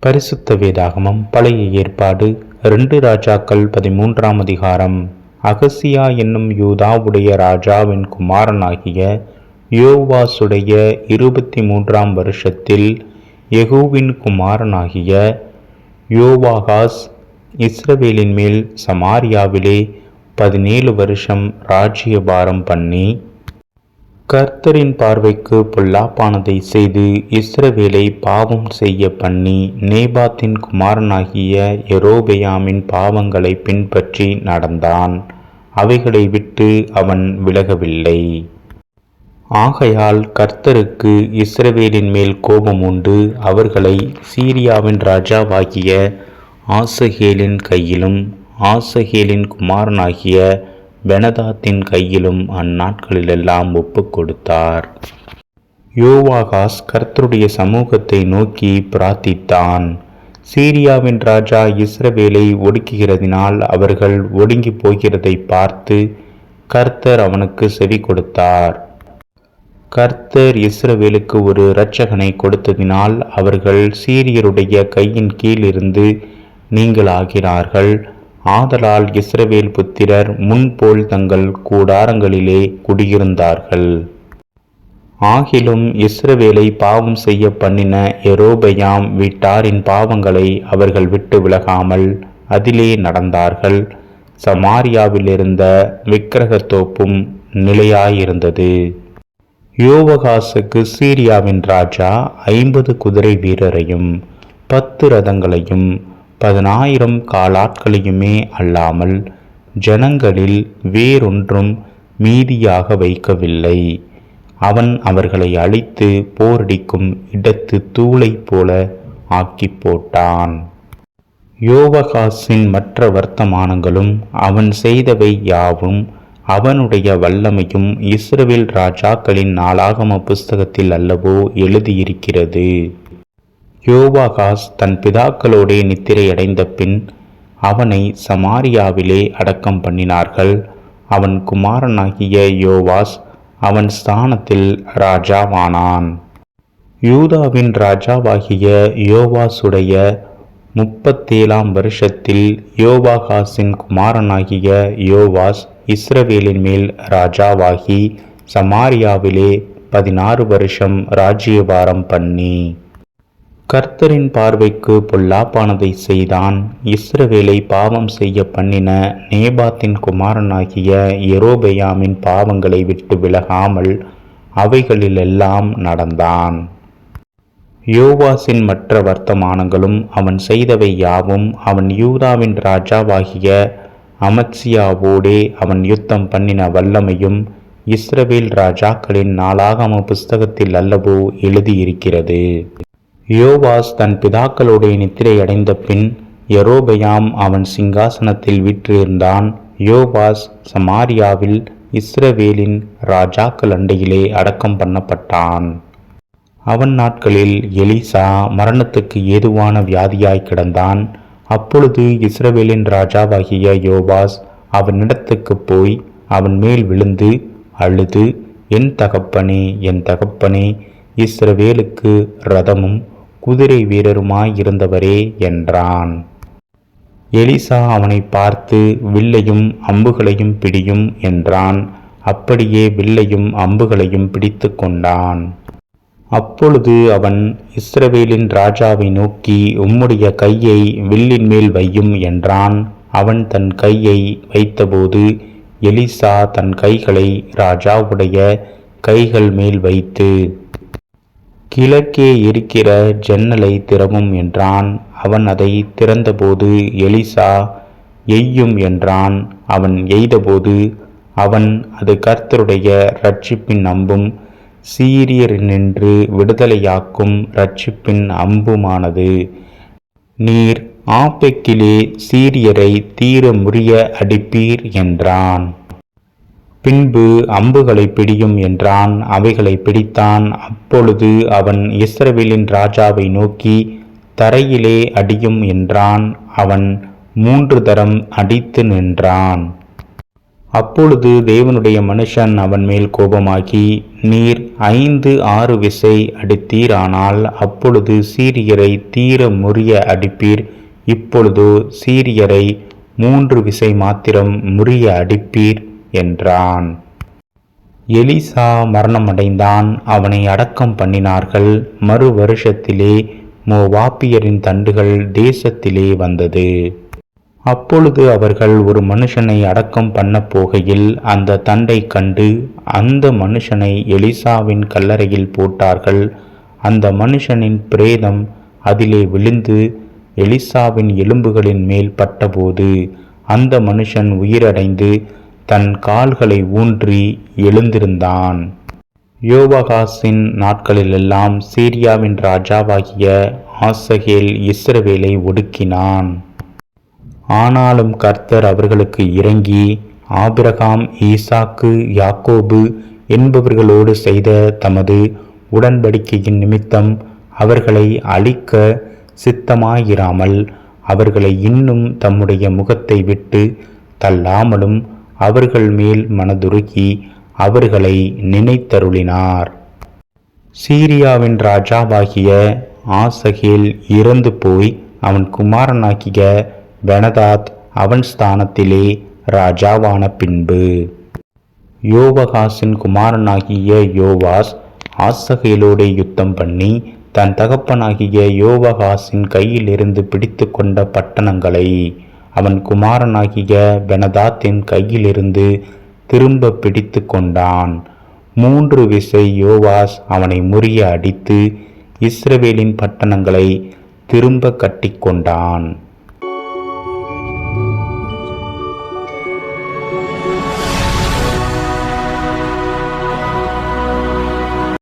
பரிசுத்த வேதாகமம் பழைய ஏற்பாடு 2 ராஜாக்கள் 13ஆம் அதிகாரம். அகசியா என்னும் யூதாவுடைய ராஜாவின் குமாரனாகிய யோவாசுடைய 23ஆம் வருஷத்தில் யெகூவின் குமாரனாகிய யோவாகாஸ் இஸ்ரவேலின் மேல் சமாரியாவிலே 17 வருஷம் ராஜ்யபாரம் பண்ணி, கர்த்தரின் பார்வைக்கு பொல்லாப்பானதை செய்து இஸ்ரவேலை பாவம் செய்ய பண்ணி, நேபாத்தின் குமாரனாகிய யெரொபெயாமின் பாவங்களை பின்பற்றி நடந்தான். அவைகளை விட்டு அவன் விலகவில்லை. ஆகையால் கர்த்தருக்கு இஸ்ரவேலின் மேல் கோபம் உண்டு. அவர்களை சீரியாவின் ராஜாவாகிய ஆசகேலின் கையிலும் ஆசகேலின் குமாரனாகிய பெனதாத்தின் கையிலும் அந்நாட்களிலெல்லாம் ஒப்புக் கொடுத்தார். யோவாகாஸ் கர்த்தருடைய சமூகத்தை நோக்கி பிரார்த்தித்தான். சீரியாவின் ராஜா இஸ்ரவேலை ஒடுக்குகிறதினால் அவர்கள் ஒடுங்கி போகிறதை பார்த்து கர்த்தர் அவனுக்கு செவி கொடுத்தார். கர்த்தர் இஸ்ரவேலுக்கு ஒரு இரட்சகனை கொடுத்ததினால் அவர்கள் சீரியருடைய கையின் கீழிருந்து நீங்களாகிறார்கள். ஆதலால் இஸ்ரவேல் புத்திரர் முன்போல் தங்கள் கூடாரங்களிலே குடியிருந்தார்கள். ஆகிலும் இஸ்ரவேலை பாவம் செய்ய பண்ணின யெரொபெயாம் வீட்டாரின் பாவங்களை அவர்கள் விட்டு விலகாமல் அதிலே நடந்தார்கள். சமாரியாவிலிருந்த விக்கிரகத்தோப்பும் நிலையாயிருந்தது. யோவாகாசுக்கு சீரியாவின் ராஜா 50 குதிரை வீரரையும் 10 ரதங்களையும் 10,000 காலாட்களையுமே அல்லாமல் ஜனங்களில் வேறொன்றும் மீதியாக வைக்கவில்லை. அவன் அவர்களை அழித்து போரடிக்கும் இடத்து தூளை போல ஆக்கி போட்டான். யோவாகாசின் மற்ற வர்த்தமானங்களும் அவன் செய்தவை யாவும் அவனுடைய வல்லமையும் இஸ்ரவேல் ராஜாக்களின் நாளாகம புஸ்தகத்தில் அல்லவோ எழுதியிருக்கிறது. யோவாகாஸ் தன் பிதாக்களோடே நித்திரையடைந்த பின் அவனை சமாரியாவிலே அடக்கம் பண்ணினார்கள். அவன் குமாரனாகிய யோவாஸ் அவன் ஸ்தானத்தில் ராஜாவானான். யூதாவின் ராஜாவாகிய யோவாசுடைய 37ஆம் வருஷத்தில் யோவாகாசின் குமாரனாகிய யோவாஸ் இஸ்ரவேலின் மேல் ராஜாவாகி சமாரியாவிலே 16 வருஷம் ராஜ்யபாரம் பண்ணி, கர்த்தரின் பார்வைக்கு பொல்லாப்பானதை செய்தான். இஸ்ரவேலை பாவம் செய்ய பண்ணின நேபாத்தின் குமாரனாகிய யெரொபெயாமின் பாவங்களை விட்டு விலகாமல் அவைகளிலெல்லாம் நடந்தான். யோவாசின் மற்ற வர்த்தமானங்களும் அவன் செய்தவை யாவும் அவன் யூதாவின் ராஜாவாகிய அமத்சியாவோடே அவன் யுத்தம் பண்ணின வல்லமையும் இஸ்ரவேல் ராஜாக்களின் நாளாகம புஸ்தகத்தில் அல்லவோ எழுதியிருக்கிறது. யோவாஸ் தன் பிதாக்களோடே நித்திரையடைந்த பின் யெரொபெயாம் அவன் சிங்காசனத்தில் வீற்றிருந்தான். யோவாஸ் சமாரியாவில் இஸ்ரவேலின் ராஜாக்கள் அண்டையிலே அடக்கம் பண்ணப்பட்டான். அவன் நாட்களில் எலிசா மரணத்துக்கு ஏதுவான வியாதியாய் கிடந்தான். அப்பொழுது இஸ்ரவேலின் ராஜாவாகிய யோவாஸ் அவனிடத்துக்கு போய் அவன் மேல் விழுந்து அழுது, என் தகப்பனே, என் தகப்பனே, இஸ்ரவேலுக்கு இரதமும் குதிரை வீரருமாயிருந்தவரே என்றான். எலிசா அவனை பார்த்து, வில்லையும் அம்புகளையும் பிடியும் என்றான். அப்படியே வில்லையும் அம்புகளையும் பிடித்து கொண்டான். அப்பொழுது அவன் இஸ்ரவேலின் ராஜாவை நோக்கி, உம்முடைய கையை வில்லின் மேல் வையும் என்றான். அவன் தன் கையை வைத்தபோது எலிசா தன் கைகளை ராஜாவுடைய கைகள் மேல் வைத்து, கிழக்கே இருக்கிற ஜன்னலை திறவும் என்றான். அவன் அதை திறந்தபோது எலிசா எய்யும் என்றான். அவன் எய்தபோது அவன் அது கர்த்தருடைய இரட்சிப்பின் அம்பும் சீரியரினின்று விடுதலையாக்கும் இரட்சிப்பின் அம்புமானது. நீர் ஆப்பெக்கிலே சீரியரை தீர முறிய அடிப்பீர் என்றான். பின்பு அம்புகளை பிடியும் என்றான். அவைகளை பிடித்தான். அப்பொழுது அவன் இஸ்ரவேலின் ராஜாவை நோக்கி, தரையிலே அடியும் என்றான். அவன் 3 தரம் அடித்து நின்றான். அப்பொழுது தேவனுடைய மனுஷன் அவன் மேல் கோபமாகி, நீர் 5-6 விசை அடித்தீர், ஆனால் அப்பொழுது சீரியரை தீர முறிய அடிப்பீர், இப்பொழுதோ சீரியரை 3 விசை மாத்திரம் முறிய அடிப்பீர் என்றான். எலிசா மரணமடைந்தான். அவனை அடக்கம் பண்ணினார்கள். மறு வருஷத்திலே மோவாபியரின் தண்டுகள் தேசத்திலே வந்தது. அப்பொழுது அவர்கள் ஒரு மனுஷனை அடக்கம் பண்ண போகையில் அந்த தண்டை கண்டு அந்த மனுஷனை எலிசாவின் கல்லறையில் போட்டார்கள். அந்த மனுஷனின் பிரேதம் அதிலே விழுந்து எலிசாவின் எலும்புகளின் மேல் பட்டபோது அந்த மனுஷன் உயிரடைந்து தன் கால்களை ஊன்றி எழுந்திருந்தான். யோவாகாசின் நாட்களிலெல்லாம் சீரியாவின் ராஜாவாகிய ஆசகேல் இஸ்ரவேலை ஒடுக்கினான். ஆனாலும் கர்த்தர் அவர்களுக்கு இரங்கி ஆபிரகாம், ஈசாக்கு, யாக்கோபு என்பவர்களோடு செய்த தமது உடன்படிக்கையின் நிமித்தம் அவர்களை அழிக்க சித்தமாயிராமல் அவர்களை இன்னும் தம்முடைய முகத்தை விட்டு தள்ளாமலும் அவர்கள் மேல் மனதுருகி அவர்களை நினைத்தருளினார். சீரியாவின் ராஜாவாகிய ஆசகேல் இறந்து போய் அவன் குமாரனாகிய பெனதாத் அவன் ஸ்தானத்திலே ராஜாவான பின்பு யோவாகாசின் குமாரனாகிய யோவாஸ் ஆசகேலோடே யுத்தம் பண்ணி தன் தகப்பனாகிய யோவாகாசின் கையிலிருந்து பிடித்து கொண்ட பட்டணங்களை அவன் குமாரனாகிய பெனதாத்தின் கையிலிருந்து திரும்ப பிடித்து கொண்டான். 3 விசை யோவாஸ் அவனை முறிய அடித்து இஸ்ரவேலின் பட்டணங்களை திரும்ப கட்டி கொண்டான்.